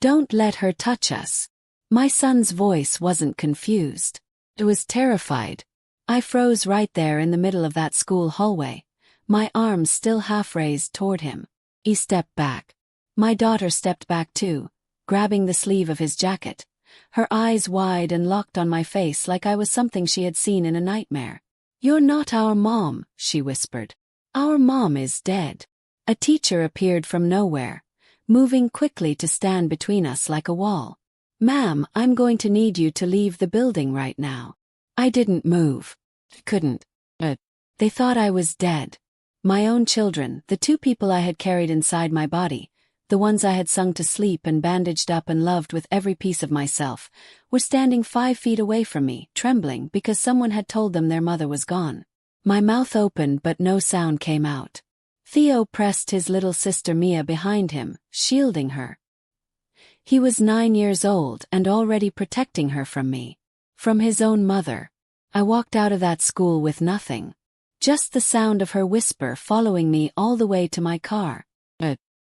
Don't let her touch us. My son's voice wasn't confused. It was terrified. I froze right there in the middle of that school hallway, my arms still half raised toward him. He stepped back. My daughter stepped back too, grabbing the sleeve of his jacket, her eyes wide and locked on my face like I was something she had seen in a nightmare. "You're not our mom," she whispered. "Our mom is dead." A teacher appeared from nowhere, moving quickly to stand between us like a wall. "Ma'am, I'm going to need you to leave the building right now." I didn't move. Couldn't. They thought I was dead. My own children, the two people I had carried inside my body, the ones I had sung to sleep and bandaged up and loved with every piece of myself, were standing 5 feet away from me, trembling because someone had told them their mother was gone. My mouth opened but no sound came out. Theo pressed his little sister Mia behind him, shielding her. He was 9 years old and already protecting her from me. From his own mother. I walked out of that school with nothing. Just the sound of her whisper following me all the way to my car.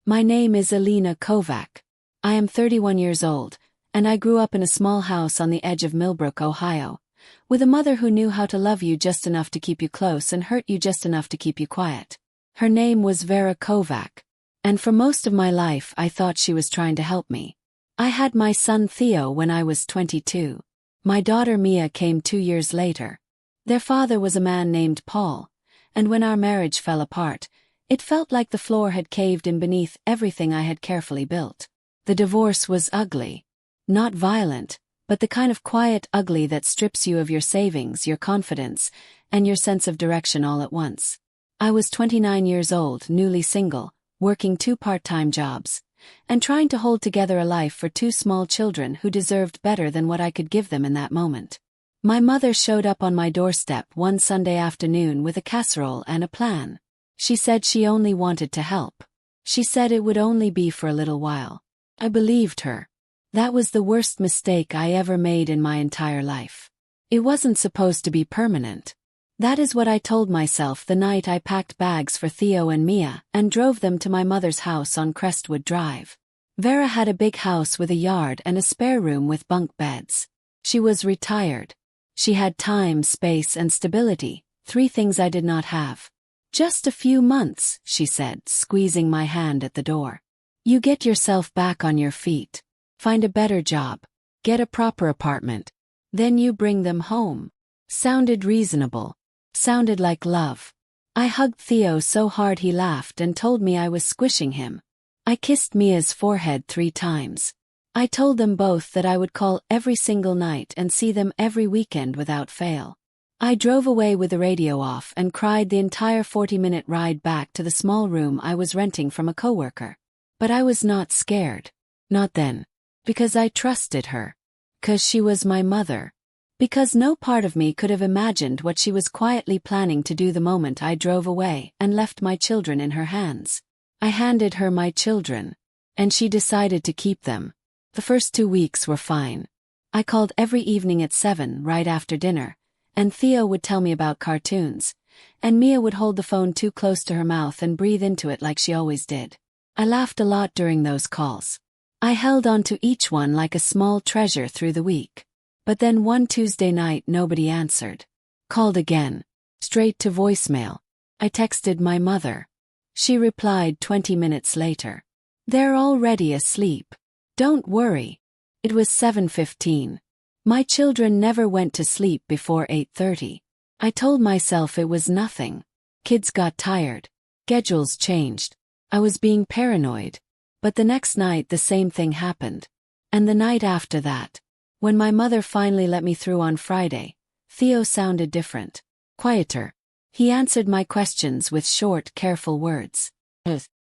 My name is Alina Kovac. I am 31 years old, and I grew up in a small house on the edge of Millbrook, Ohio, with a mother who knew how to love you just enough to keep you close and hurt you just enough to keep you quiet. Her name was Vera Kovac, and for most of my life I thought she was trying to help me. I had my son Theo when I was 22. My daughter Mia came 2 years later. Their father was a man named Paul, and when our marriage fell apart, it felt like the floor had caved in beneath everything I had carefully built. The divorce was ugly. Not violent, but the kind of quiet ugly that strips you of your savings, your confidence, and your sense of direction all at once. I was 29 years old, newly single, working 2 part-time jobs, and trying to hold together a life for 2 small children who deserved better than what I could give them in that moment. My mother showed up on my doorstep one Sunday afternoon with a casserole and a plan. She said she only wanted to help. She said it would only be for a little while. I believed her. That was the worst mistake I ever made in my entire life. It wasn't supposed to be permanent. That is what I told myself the night I packed bags for Theo and Mia and drove them to my mother's house on Crestwood Drive. Vera had a big house with a yard and a spare room with bunk beds. She was retired. She had time, space, and stability, 3 things I did not have. "Just a few months," she said, squeezing my hand at the door. "You get yourself back on your feet. Find a better job. Get a proper apartment. Then you bring them home." Sounded reasonable. Sounded like love. I hugged Theo so hard he laughed and told me I was squishing him. I kissed Mia's forehead 3 times. I told them both that I would call every single night and see them every weekend without fail. I drove away with the radio off and cried the entire 40-minute ride back to the small room I was renting from a coworker. But I was not scared. Not then. Because I trusted her. Because she was my mother. Because no part of me could have imagined what she was quietly planning to do the moment I drove away and left my children in her hands. I handed her my children. And she decided to keep them. The first 2 weeks were fine. I called every evening at 7 right after dinner, and Theo would tell me about cartoons, and Mia would hold the phone too close to her mouth and breathe into it like she always did. I laughed a lot during those calls. I held on to each one like a small treasure through the week. But then one Tuesday night nobody answered. Called again. Straight to voicemail. I texted my mother. She replied 20 minutes later. "They're already asleep. Don't worry." It was 7:15. My children never went to sleep before 8:30. I told myself it was nothing. Kids got tired. Schedules changed. I was being paranoid. But the next night the same thing happened. And the night after that. When my mother finally let me through on Friday, Theo sounded different. Quieter. He answered my questions with short, careful words.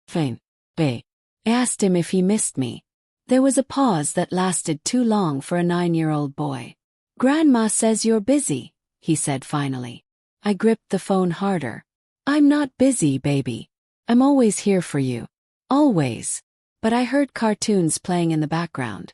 Fine. Bae. I asked him if he missed me. There was a pause that lasted too long for a 9-year-old boy. "Grandma says you're busy," he said finally. I gripped the phone harder. "I'm not busy, baby. I'm always here for you. Always." But I heard cartoons playing in the background.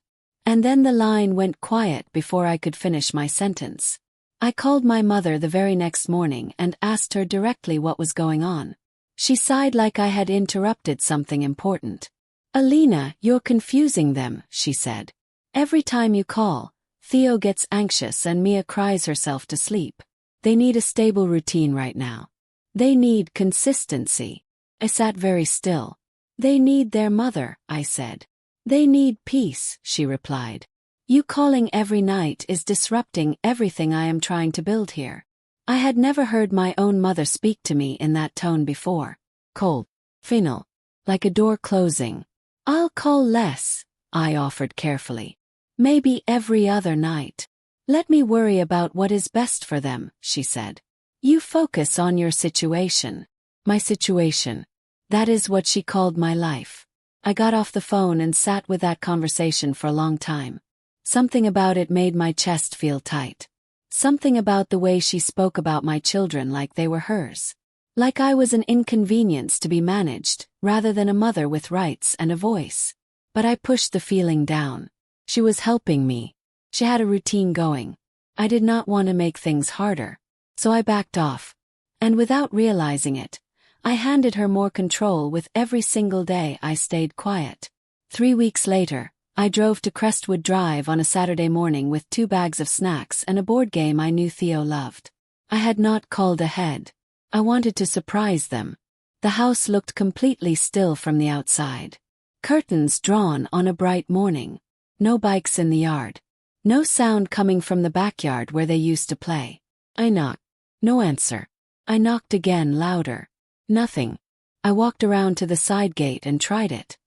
And then the line went quiet before I could finish my sentence. I called my mother the very next morning and asked her directly what was going on. She sighed like I had interrupted something important. Alina, you're confusing them, she said. Every time you call, Theo gets anxious and Mia cries herself to sleep. They need a stable routine right now. They need consistency. I sat very still. They need their mother, I said. They need peace, she replied. You calling every night is disrupting everything I am trying to build here. I had never heard my own mother speak to me in that tone before. Cold. Final. Like a door closing. I'll call less, I offered carefully. Maybe every other night. Let me worry about what is best for them, she said. You focus on your situation. My situation. That is what she called my life. I got off the phone and sat with that conversation for a long time. Something about it made my chest feel tight. Something about the way she spoke about my children like they were hers. Like I was an inconvenience to be managed, rather than a mother with rights and a voice. But I pushed the feeling down. She was helping me. She had a routine going. I did not want to make things harder. So I backed off. And without realizing it, I handed her more control with every single day I stayed quiet. 3 weeks later, I drove to Crestwood Drive on a Saturday morning with 2 bags of snacks and a board game I knew Theo loved. I had not called ahead. I wanted to surprise them. The house looked completely still from the outside. Curtains drawn on a bright morning. No bikes in the yard. No sound coming from the backyard where they used to play. I knocked. No answer. I knocked again, louder. Nothing. I walked around to the side gate and tried it.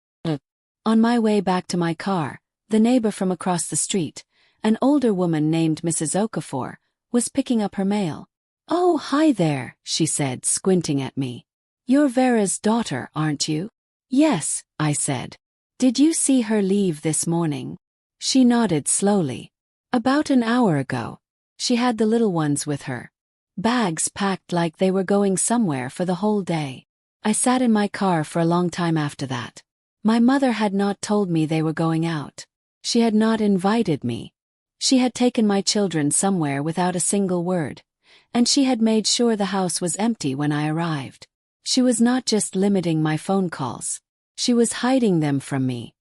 On my way back to my car, the neighbor from across the street, an older woman named Mrs. Okafor, was picking up her mail. Oh, hi there, she said, squinting at me. You're Vera's daughter, aren't you? Yes, I said. Did you see her leave this morning? She nodded slowly. About an hour ago. She had the little ones with her. Bags packed like they were going somewhere for the whole day. I sat in my car for a long time after that. My mother had not told me they were going out. She had not invited me. She had taken my children somewhere without a single word, and she had made sure the house was empty when I arrived. She was not just limiting my phone calls. She was hiding them from me.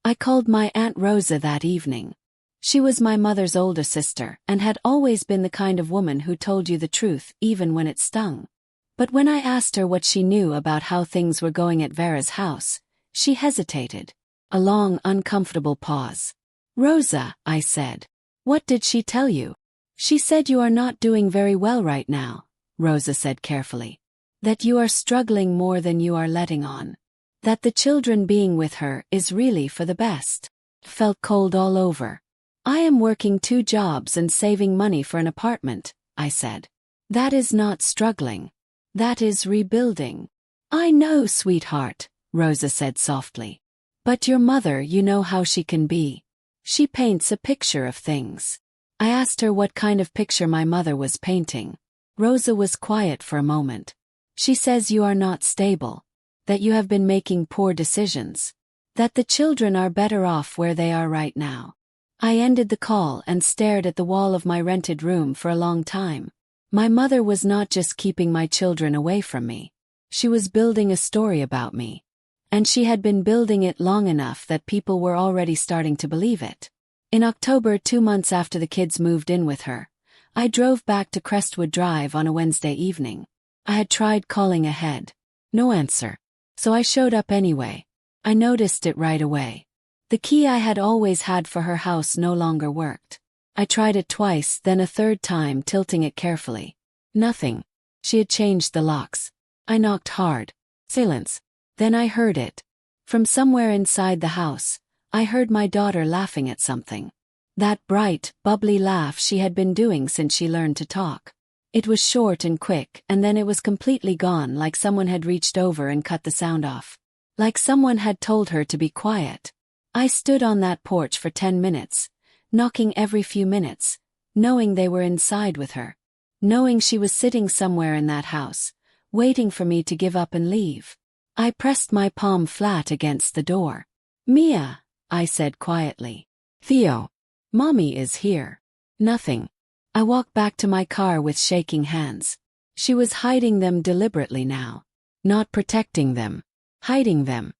I called my Aunt Rosa that evening. She was my mother's older sister and had always been the kind of woman who told you the truth even when it stung. But when I asked her what she knew about how things were going at Vera's house, she hesitated. A long, uncomfortable pause. Rosa, I said. What did she tell you? She said you are not doing very well right now, Rosa said carefully. That you are struggling more than you are letting on. That the children being with her is really for the best. Felt cold all over. I am working 2 jobs and saving money for an apartment, I said. That is not struggling. That is rebuilding. I know, sweetheart, Rosa said softly. But your mother, you know how she can be. She paints a picture of things. I asked her what kind of picture my mother was painting. Rosa was quiet for a moment. She says you are not stable. That you have been making poor decisions. That the children are better off where they are right now. I ended the call and stared at the wall of my rented room for a long time. My mother was not just keeping my children away from me. She was building a story about me. And she had been building it long enough that people were already starting to believe it. In October, 2 months after the kids moved in with her, I drove back to Crestwood Drive on a Wednesday evening. I had tried calling ahead. No answer. So I showed up anyway. I noticed it right away. The key I had always had for her house no longer worked. I tried it twice, then a third time, tilting it carefully. Nothing. She had changed the locks. I knocked hard. Silence. Then I heard it. From somewhere inside the house, I heard my daughter laughing at something. That bright, bubbly laugh she had been doing since she learned to talk. It was short and quick, and then it was completely gone, like someone had reached over and cut the sound off. Like someone had told her to be quiet. I stood on that porch for 10 minutes, knocking every few minutes, knowing they were inside with her. Knowing she was sitting somewhere in that house, waiting for me to give up and leave. I pressed my palm flat against the door. Mia, I said quietly. Theo. Mommy is here. Nothing. I walked back to my car with shaking hands. She was hiding them deliberately now. Not protecting them. Hiding them.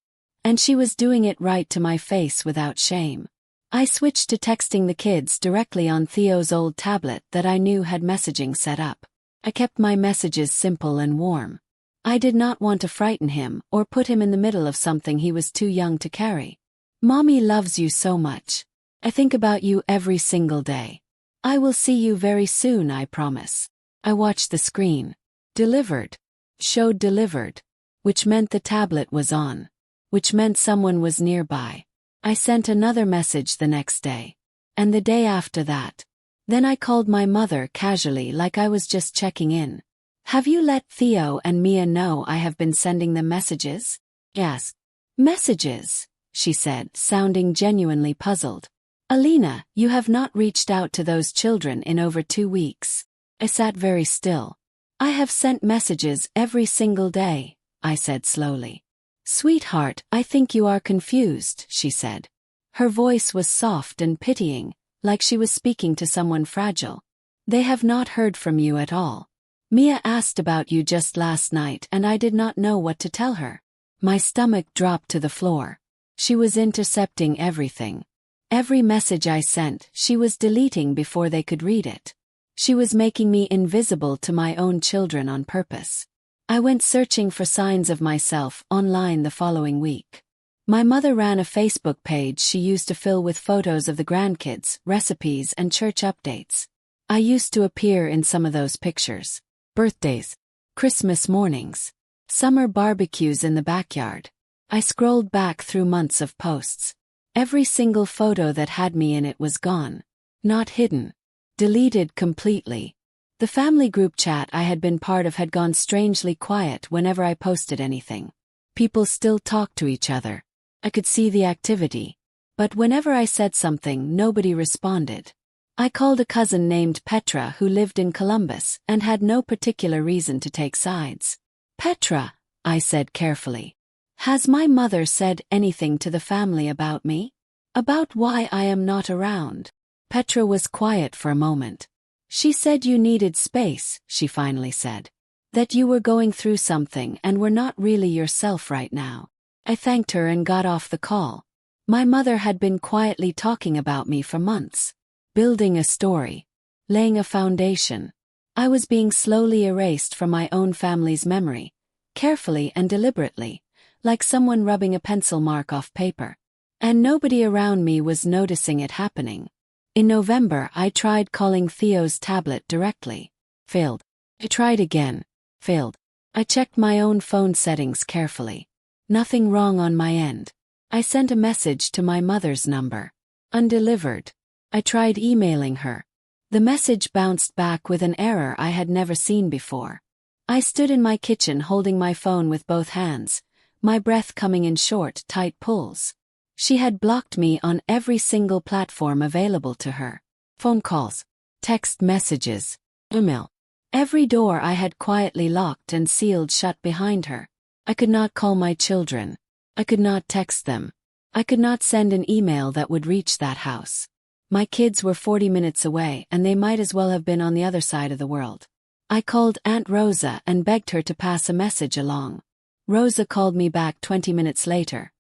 And she was doing it right to my face without shame. I switched to texting the kids directly on Theo's old tablet that I knew had messaging set up. I kept my messages simple and warm. I did not want to frighten him or put him in the middle of something he was too young to carry. Mommy loves you so much. I think about you every single day. I will see you very soon, I promise. I watched the screen. Delivered. Showed delivered. Which meant the tablet was on. Which meant someone was nearby. I sent another message the next day. And the day after that. Then I called my mother casually like I was just checking in. Have you let Theo and Mia know I have been sending them messages? Yes. Messages, she said, sounding genuinely puzzled. Alina, you have not reached out to those children in over 2 weeks. I sat very still. I have sent messages every single day, I said slowly. Sweetheart, I think you are confused, she said. Her voice was soft and pitying, like she was speaking to someone fragile. They have not heard from you at all. Mia asked about you just last night and I did not know what to tell her. My stomach dropped to the floor. She was intercepting everything. Every message I sent, she was deleting before they could read it. She was making me invisible to my own children on purpose. I went searching for signs of myself online the following week. My mother ran a Facebook page she used to fill with photos of the grandkids, recipes, and church updates. I used to appear in some of those pictures. Birthdays, Christmas mornings, summer barbecues in the backyard. I scrolled back through months of posts. Every single photo that had me in it was gone. Not hidden. Deleted completely. The family group chat I had been part of had gone strangely quiet whenever I posted anything. People still talked to each other. I could see the activity. But whenever I said something, nobody responded. I called a cousin named Petra who lived in Columbus and had no particular reason to take sides. Petra, I said carefully. Has my mother said anything to the family about me? About why I am not around? Petra was quiet for a moment. She said you needed space, she finally said. That you were going through something and were not really yourself right now. I thanked her and got off the call. My mother had been quietly talking about me for months. Building a story. Laying a foundation. I was being slowly erased from my own family's memory. Carefully and deliberately. Like someone rubbing a pencil mark off paper. And nobody around me was noticing it happening. In November, I tried calling Theo's tablet directly. Failed. I tried again. Failed. I checked my own phone settings carefully. Nothing wrong on my end. I sent a message to my mother's number. Undelivered. I tried emailing her. The message bounced back with an error I had never seen before. I stood in my kitchen holding my phone with both hands. My breath coming in short, tight pulls. She had blocked me on every single platform available to her. Phone calls, text messages, email. Every door I had quietly locked and sealed shut behind her. I could not call my children. I could not text them. I could not send an email that would reach that house. My kids were 40 minutes away and they might as well have been on the other side of the world. I called Aunt Rosa and begged her to pass a message along. Rosa called me back 20 minutes later.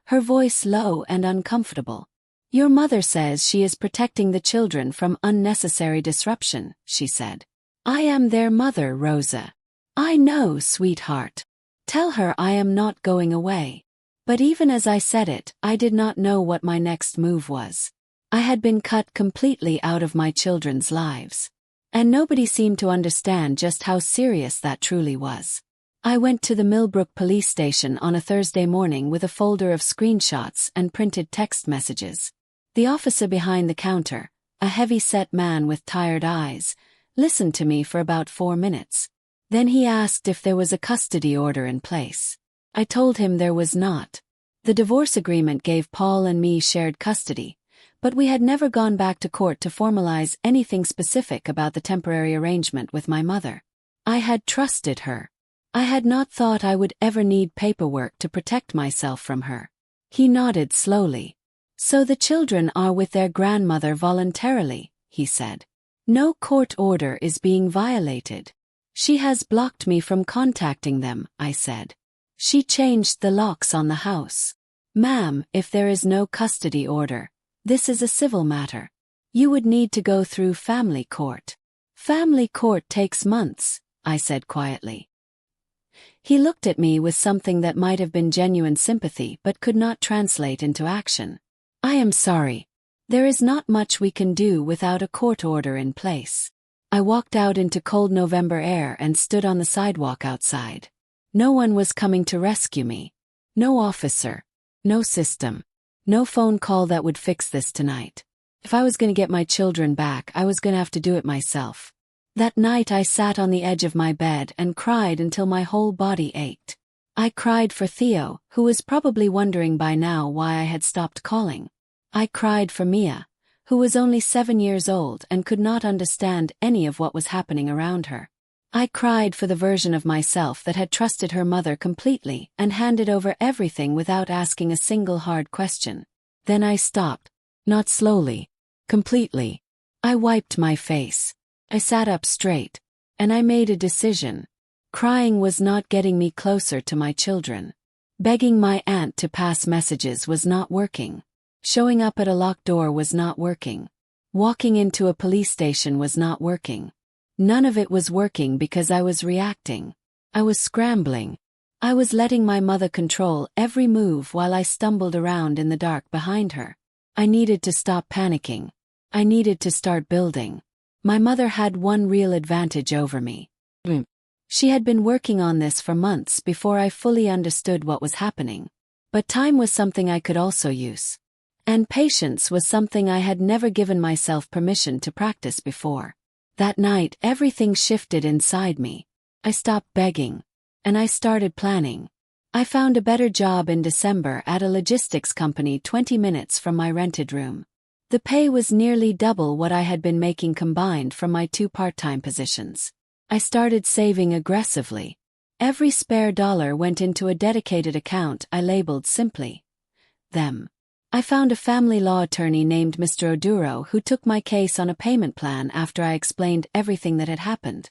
Her voice low and uncomfortable. Your mother says she is protecting the children from unnecessary disruption, she said. I am their mother, Rosa. I know, sweetheart. Tell her I am not going away. But even as I said it, I did not know what my next move was. I had been cut completely out of my children's lives. And nobody seemed to understand just how serious that truly was. I went to the Millbrook police station on a Thursday morning with a folder of screenshots and printed text messages. The officer behind the counter, a heavy-set man with tired eyes, listened to me for about 4 minutes. Then he asked if there was a custody order in place. I told him there was not. The divorce agreement gave Paul and me shared custody, but we had never gone back to court to formalize anything specific about the temporary arrangement with my mother. I had trusted her. I had not thought I would ever need paperwork to protect myself from her. He nodded slowly. So the children are with their grandmother voluntarily, he said. No court order is being violated. She has blocked me from contacting them, I said. She changed the locks on the house. Ma'am, if there is no custody order, this is a civil matter. You would need to go through family court. Family court takes months, I said quietly. He looked at me with something that might have been genuine sympathy but could not translate into action. I am sorry. There is not much we can do without a court order in place. I walked out into cold November air and stood on the sidewalk outside. No one was coming to rescue me. No officer. No system. No phone call that would fix this tonight. If I was going to get my children back, I was going to have to do it myself. That night I sat on the edge of my bed and cried until my whole body ached. I cried for Theo, who was probably wondering by now why I had stopped calling. I cried for Mia, who was only 7 years old and could not understand any of what was happening around her. I cried for the version of myself that had trusted her mother completely and handed over everything without asking a single hard question. Then I stopped. Not slowly. Completely. I wiped my face. I sat up straight. And I made a decision. Crying was not getting me closer to my children. Begging my aunt to pass messages was not working. Showing up at a locked door was not working. Walking into a police station was not working. None of it was working because I was reacting. I was scrambling. I was letting my mother control every move while I stumbled around in the dark behind her. I needed to stop panicking. I needed to start building. My mother had one real advantage over me. She had been working on this for months before I fully understood what was happening. But time was something I could also use. And patience was something I had never given myself permission to practice before. That night, everything shifted inside me. I stopped begging. And I started planning. I found a better job in December at a logistics company 20 minutes from my rented room. The pay was nearly double what I had been making combined from my 2 part-time positions. I started saving aggressively. Every spare dollar went into a dedicated account I labeled simply them. I found a family law attorney named Mr. Oduro who took my case on a payment plan after I explained everything that had happened.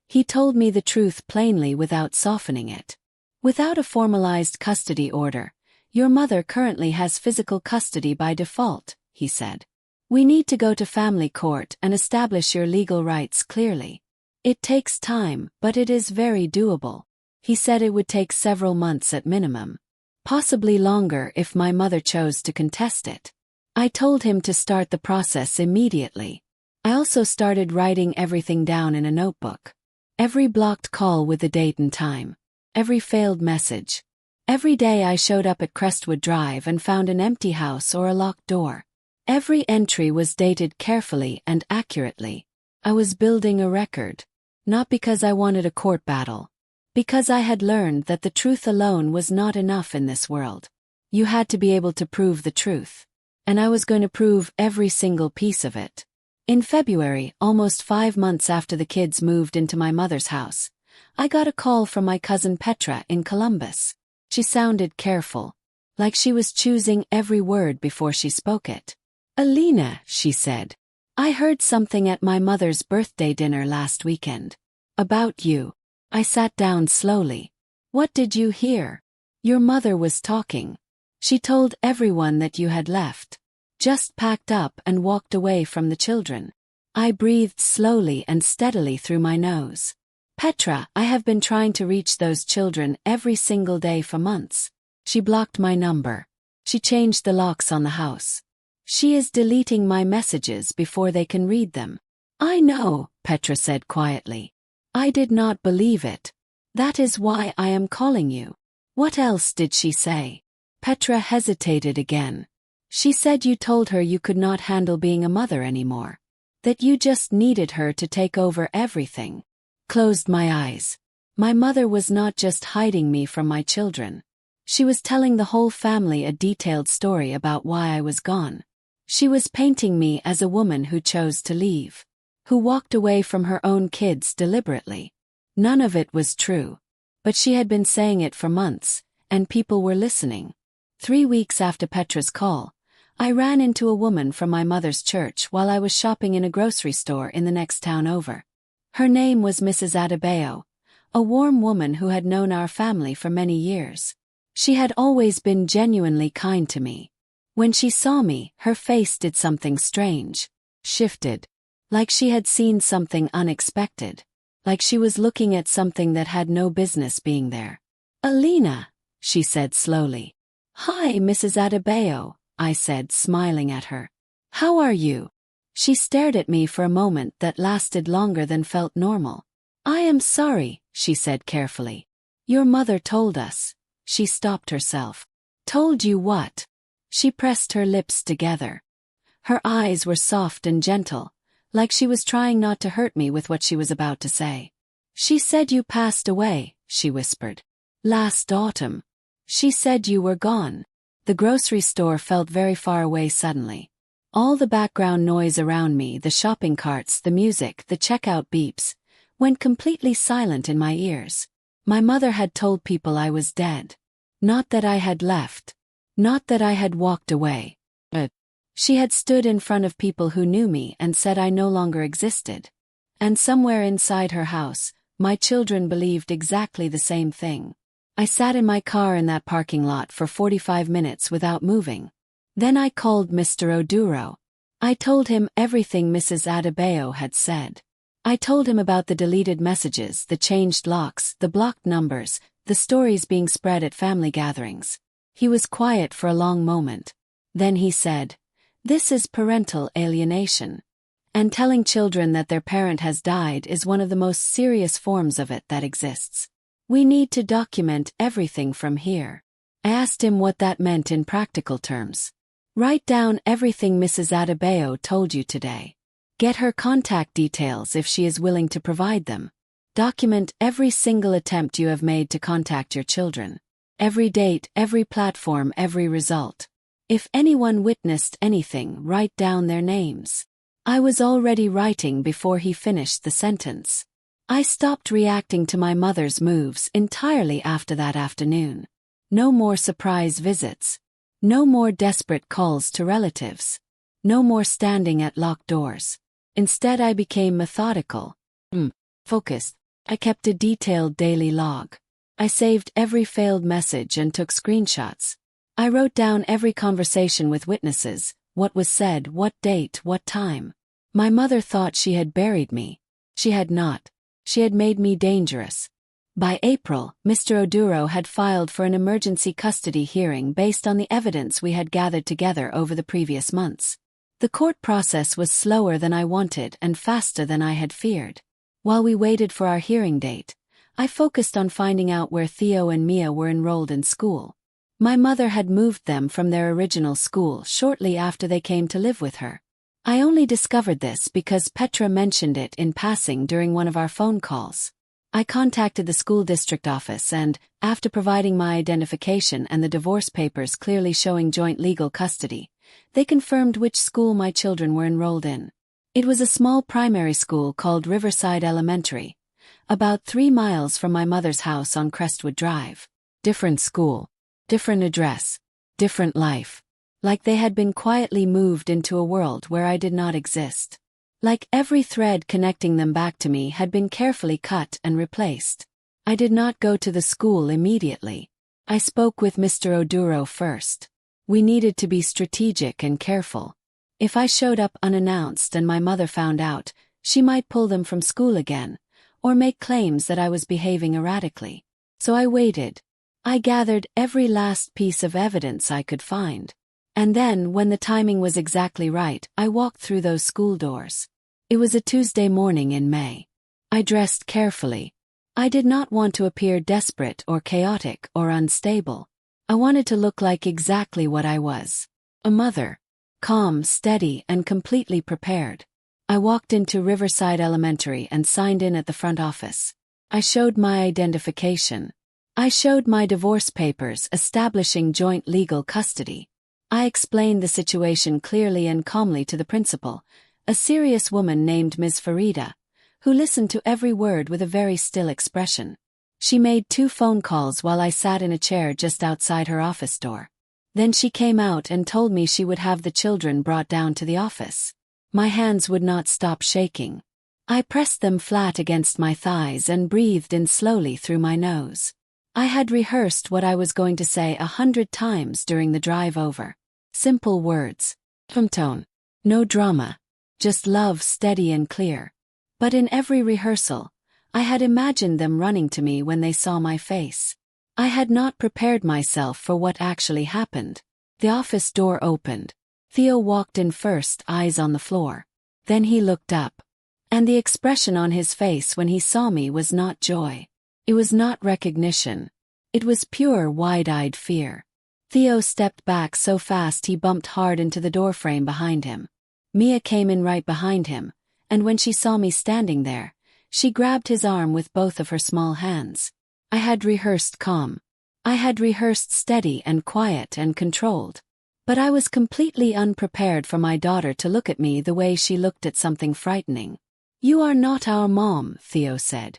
He told me the truth plainly without softening it. Without a formalized custody order, your mother currently has physical custody by default, he said. We need to go to family court and establish your legal rights clearly. It takes time, but it is very doable. He said it would take several months at minimum. Possibly longer if my mother chose to contest it. I told him to start the process immediately. I also started writing everything down in a notebook. Every blocked call with the date and time. Every failed message. Every day I showed up at Crestwood Drive and found an empty house or a locked door. Every entry was dated carefully and accurately. I was building a record. Not because I wanted a court battle. Because I had learned that the truth alone was not enough in this world. You had to be able to prove the truth. And I was going to prove every single piece of it. In February, almost 5 months after the kids moved into my mother's house, I got a call from my cousin Petra in Columbus. She sounded careful, like she was choosing every word before she spoke it. Alina, she said, I heard something at my mother's birthday dinner last weekend. About you. I sat down slowly. What did you hear? Your mother was talking. She told everyone that you had left. Just packed up and walked away from the children. I breathed slowly and steadily through my nose. Petra, I have been trying to reach those children every single day for months. She blocked my number. She changed the locks on the house. She is deleting my messages before they can read them. I know, Petra said quietly. I did not believe it. That is why I am calling you. What else did she say? Petra hesitated again. She said you told her you could not handle being a mother anymore. That you just needed her to take over everything. Closed my eyes. My mother was not just hiding me from my children. She was telling the whole family a detailed story about why I was gone. She was painting me as a woman who chose to leave. Who walked away from her own kids deliberately. None of it was true. But she had been saying it for months, and people were listening. 3 weeks after Petra's call, I ran into a woman from my mother's church while I was shopping in a grocery store in the next town over. Her name was Mrs. Adebayo, a warm woman who had known our family for many years. She had always been genuinely kind to me. When she saw me, her face did something strange. Shifted. Like she had seen something unexpected. Like she was looking at something that had no business being there. "Alina," she said slowly. "Hi, Mrs. Adebayo," I said, smiling at her. "How are you?" She stared at me for a moment that lasted longer than felt normal. "I am sorry," she said carefully. "Your mother told us." She stopped herself. "Told you what?" She pressed her lips together. Her eyes were soft and gentle, like she was trying not to hurt me with what she was about to say. "She said you passed away," she whispered. "Last autumn. She said you were gone." The grocery store felt very far away suddenly. All the background noise around me, the shopping carts, the music, the checkout beeps, went completely silent in my ears. My mother had told people I was dead. Not that I had left. Not that I had walked away. She had stood in front of people who knew me and said I no longer existed. And somewhere inside her house, my children believed exactly the same thing. I sat in my car in that parking lot for 45 minutes without moving. Then I called Mr. Oduro. I told him everything Mrs. Adebayo had said. I told him about the deleted messages, the changed locks, the blocked numbers, the stories being spread at family gatherings. He was quiet for a long moment. Then he said, "This is parental alienation. And telling children that their parent has died is one of the most serious forms of it that exists. We need to document everything from here." I asked him what that meant in practical terms. "Write down everything Mrs. Adebayo told you today. Get her contact details if she is willing to provide them. Document every single attempt you have made to contact your children. Every date, every platform, every result. If anyone witnessed anything, write down their names." I was already writing before he finished the sentence. I stopped reacting to my mother's moves entirely after that afternoon. No more surprise visits. No more desperate calls to relatives. No more standing at locked doors. Instead, I became methodical. Focused. I kept a detailed daily log. I saved every failed message and took screenshots. I wrote down every conversation with witnesses, what was said, what date, what time. My mother thought she had buried me. She had not. She had made me dangerous. By April, Mr. Oduro had filed for an emergency custody hearing based on the evidence we had gathered together over the previous months. The court process was slower than I wanted and faster than I had feared. While we waited for our hearing date, I focused on finding out where Theo and Mia were enrolled in school. My mother had moved them from their original school shortly after they came to live with her. I only discovered this because Petra mentioned it in passing during one of our phone calls. I contacted the school district office and, after providing my identification and the divorce papers clearly showing joint legal custody, they confirmed which school my children were enrolled in. It was a small primary school called Riverside Elementary, about 3 miles from my mother's house on Crestwood Drive. Different school, different address, different life. Like they had been quietly moved into a world where I did not exist. Like every thread connecting them back to me had been carefully cut and replaced. I did not go to the school immediately. I spoke with Mr. Oduro first. We needed to be strategic and careful. If I showed up unannounced and my mother found out, she might pull them from school again, or make claims that I was behaving erratically. So I waited. I gathered every last piece of evidence I could find. And then, when the timing was exactly right, I walked through those school doors. It was a Tuesday morning in May. I dressed carefully. I did not want to appear desperate or chaotic or unstable. I wanted to look like exactly what I was. A mother. Calm, steady, and completely prepared. I walked into Riverside Elementary and signed in at the front office. I showed my identification. I showed my divorce papers establishing joint legal custody. I explained the situation clearly and calmly to the principal, a serious woman named Ms. Farida, who listened to every word with a very still expression. She made 2 phone calls while I sat in a chair just outside her office door. Then she came out and told me she would have the children brought down to the office. My hands would not stop shaking. I pressed them flat against my thighs and breathed in slowly through my nose. I had rehearsed what I was going to say 100 times during the drive over. Simple words. From tone. No drama. Just love, steady and clear. But in every rehearsal, I had imagined them running to me when they saw my face. I had not prepared myself for what actually happened. The office door opened. Theo walked in first, eyes on the floor. Then he looked up. And the expression on his face when he saw me was not joy. It was not recognition. It was pure, wide-eyed fear. Theo stepped back so fast he bumped hard into the doorframe behind him. Mia came in right behind him, and when she saw me standing there, she grabbed his arm with both of her small hands. I had rehearsed calm. I had rehearsed steady and quiet and controlled. But I was completely unprepared for my daughter to look at me the way she looked at something frightening. "You are not our mom," Theo said.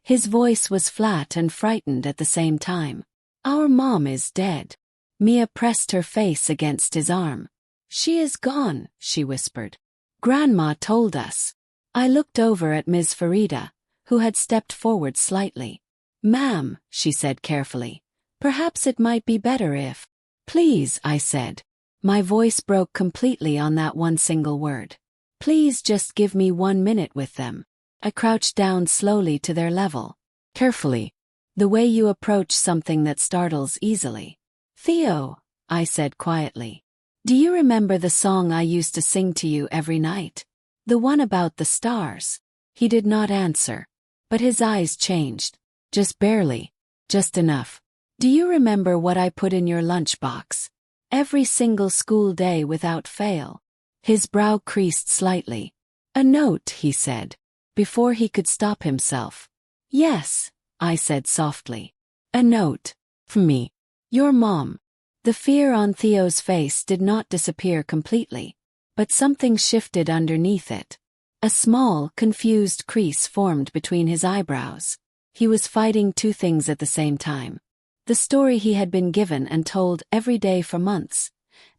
His voice was flat and frightened at the same time. "Our mom is dead." Mia pressed her face against his arm. "She is gone," she whispered. "Grandma told us." I looked over at Ms. Farida, who had stepped forward slightly. "Ma'am," she said carefully, "perhaps it might be better if—" "Please," I said. My voice broke completely on that one single word. "Please just give me 1 minute with them." I crouched down slowly to their level. Carefully. The way you approach something that startles easily. "Theo," I said quietly. "Do you remember the song I used to sing to you every night? The one about the stars?" He did not answer. But his eyes changed. Just barely. Just enough. "Do you remember what I put in your lunchbox? Every single school day without fail?" His brow creased slightly. "A note," he said, before he could stop himself. "Yes," I said softly. "A note. From me. Your mom." The fear on Theo's face did not disappear completely, but something shifted underneath it. A small, confused crease formed between his eyebrows. He was fighting two things at the same time. The story he had been given and told every day for months,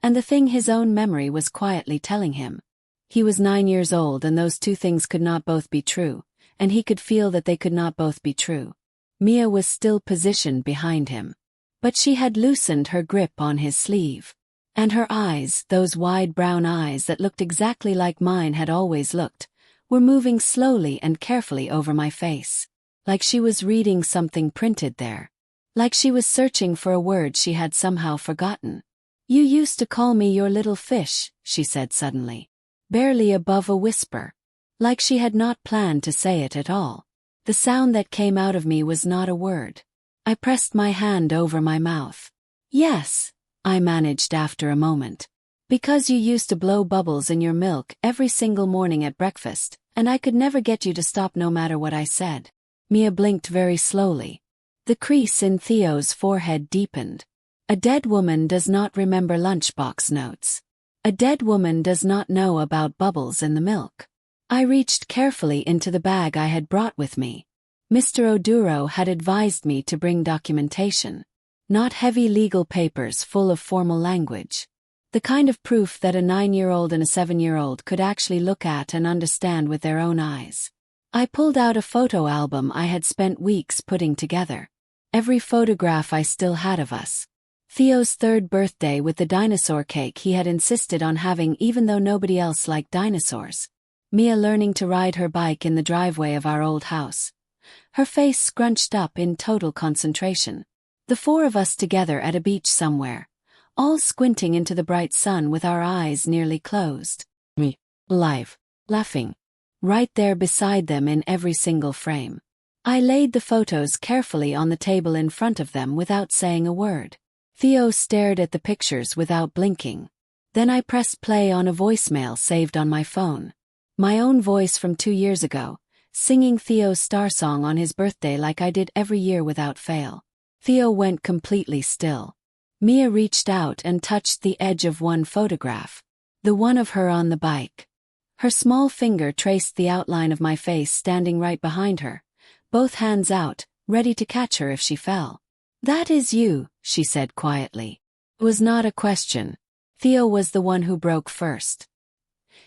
and the thing his own memory was quietly telling him. He was 9 years old and those two things could not both be true, and he could feel that they could not both be true. Mia was still positioned behind him. But she had loosened her grip on his sleeve. And her eyes, those wide brown eyes that looked exactly like mine had always looked, were moving slowly and carefully over my face. Like she was reading something printed there. Like she was searching for a word she had somehow forgotten. "You used to call me your little fish," she said suddenly. Barely above a whisper. Like she had not planned to say it at all. The sound that came out of me was not a word. I pressed my hand over my mouth. "Yes," I managed after a moment. "Because you used to blow bubbles in your milk every single morning at breakfast, and I could never get you to stop no matter what I said." Mia blinked very slowly. The crease in Theo's forehead deepened. A dead woman does not remember lunchbox notes. A dead woman does not know about bubbles in the milk. I reached carefully into the bag I had brought with me. Mr. Oduro had advised me to bring documentation. Not heavy legal papers full of formal language. The kind of proof that a 9-year-old and a 7-year-old could actually look at and understand with their own eyes. I pulled out a photo album I had spent weeks putting together. Every photograph I still had of us. Theo's 3rd birthday with the dinosaur cake he had insisted on having even though nobody else liked dinosaurs. Mia learning to ride her bike in the driveway of our old house. Her face scrunched up in total concentration. The 4 of us together at a beach somewhere, all squinting into the bright sun with our eyes nearly closed. Me, alive, laughing. Right there beside them in every single frame. I laid the photos carefully on the table in front of them without saying a word. Theo stared at the pictures without blinking. Then I pressed play on a voicemail saved on my phone. My own voice from 2 years ago, singing Theo's star song on his birthday like I did every year without fail. Theo went completely still. Mia reached out and touched the edge of one photograph. The one of her on the bike. Her small finger traced the outline of my face standing right behind her, both hands out, ready to catch her if she fell. "That is you," she said quietly. It was not a question. Theo was the one who broke first.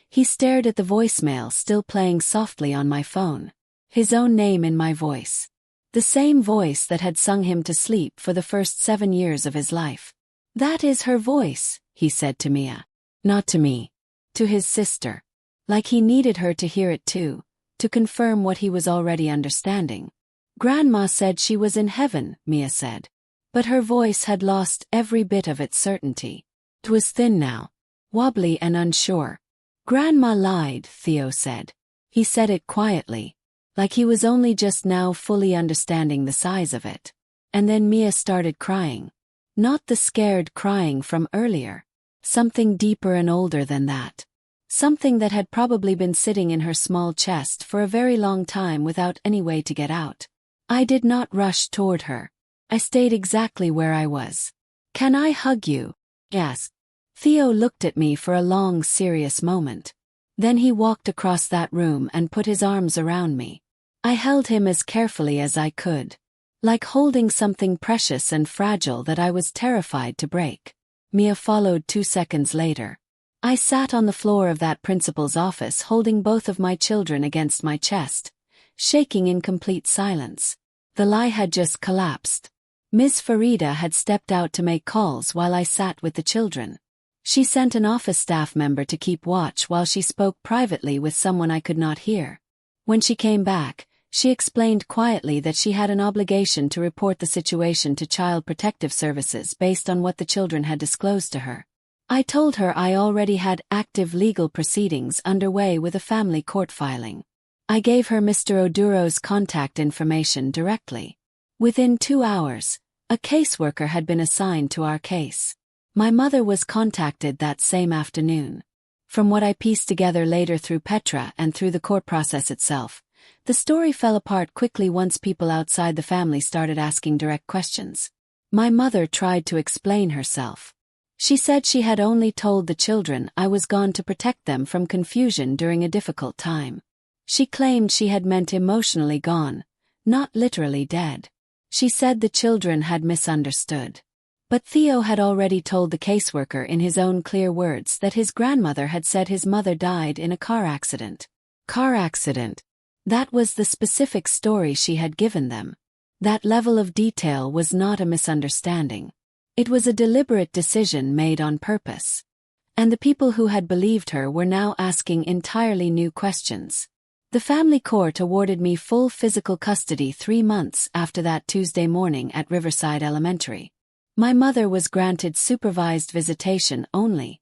He stared at the voicemail still playing softly on my phone. His own name in my voice. The same voice that had sung him to sleep for the first 7 years of his life. "That is her voice," he said to Mia. Not to me. To his sister. Like he needed her to hear it too, to confirm what he was already understanding. "Grandma said she was in heaven," Mia said. But her voice had lost every bit of its certainty. It was thin now, wobbly and unsure. "Grandma lied," Theo said. He said it quietly, like he was only just now fully understanding the size of it. And then Mia started crying. Not the scared crying from earlier. Something deeper and older than that. Something that had probably been sitting in her small chest for a very long time without any way to get out. I did not rush toward her. I stayed exactly where I was. "Can I hug you?" I asked. Theo looked at me for a long, serious moment. Then he walked across that room and put his arms around me. I held him as carefully as I could. Like holding something precious and fragile that I was terrified to break. Mia followed 2 seconds later. I sat on the floor of that principal's office holding both of my children against my chest, shaking in complete silence. The lie had just collapsed. Ms. Farida had stepped out to make calls while I sat with the children. She sent an office staff member to keep watch while she spoke privately with someone I could not hear. When she came back, she explained quietly that she had an obligation to report the situation to Child Protective Services based on what the children had disclosed to her. I told her I already had active legal proceedings underway with a family court filing. I gave her Mr. Oduro's contact information directly. Within 2 hours, a caseworker had been assigned to our case. My mother was contacted that same afternoon. From what I pieced together later through Petra and through the court process itself, the story fell apart quickly once people outside the family started asking direct questions. My mother tried to explain herself. She said she had only told the children I was gone to protect them from confusion during a difficult time. She claimed she had meant emotionally gone, not literally dead. She said the children had misunderstood. But Theo had already told the caseworker in his own clear words that his grandmother had said his mother died in a car accident. Car accident. That was the specific story she had given them. That level of detail was not a misunderstanding. It was a deliberate decision made on purpose. And the people who had believed her were now asking entirely new questions. The family court awarded me full physical custody 3 months after that Tuesday morning at Riverside Elementary. My mother was granted supervised visitation only,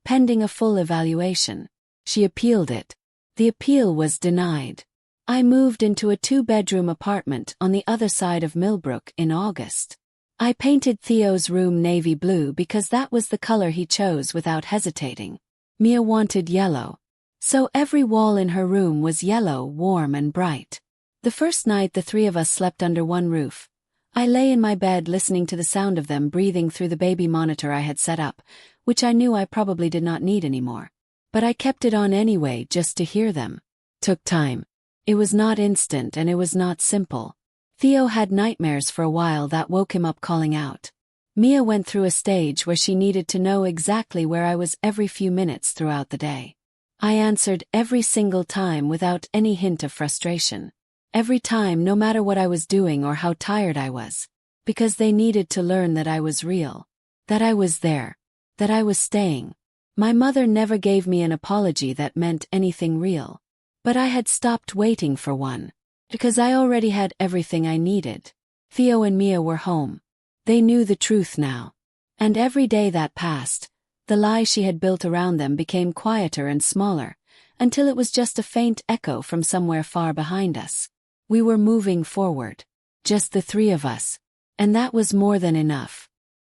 pending a full evaluation. She appealed it. The appeal was denied. I moved into a 2-bedroom apartment on the other side of Millbrook in August. I painted Theo's room navy blue because that was the color he chose without hesitating. Mia wanted yellow. So every wall in her room was yellow, warm and bright. The first night the 3 of us slept under one roof. I lay in my bed listening to the sound of them breathing through the baby monitor I had set up, which I knew I probably did not need anymore. But I kept it on anyway just to hear them. Took time. It was not instant and it was not simple. Theo had nightmares for a while that woke him up calling out. Mia went through a stage where she needed to know exactly where I was every few minutes throughout the day. I answered every single time without any hint of frustration. Every time, no matter what I was doing or how tired I was. Because they needed to learn that I was real. That I was there. That I was staying. My mother never gave me an apology that meant anything real. But I had stopped waiting for one. Because I already had everything I needed. Theo and Mia were home. They knew the truth now. And every day that passed, the lie she had built around them became quieter and smaller, until it was just a faint echo from somewhere far behind us. We were moving forward. Just the 3 of us. And that was more than enough.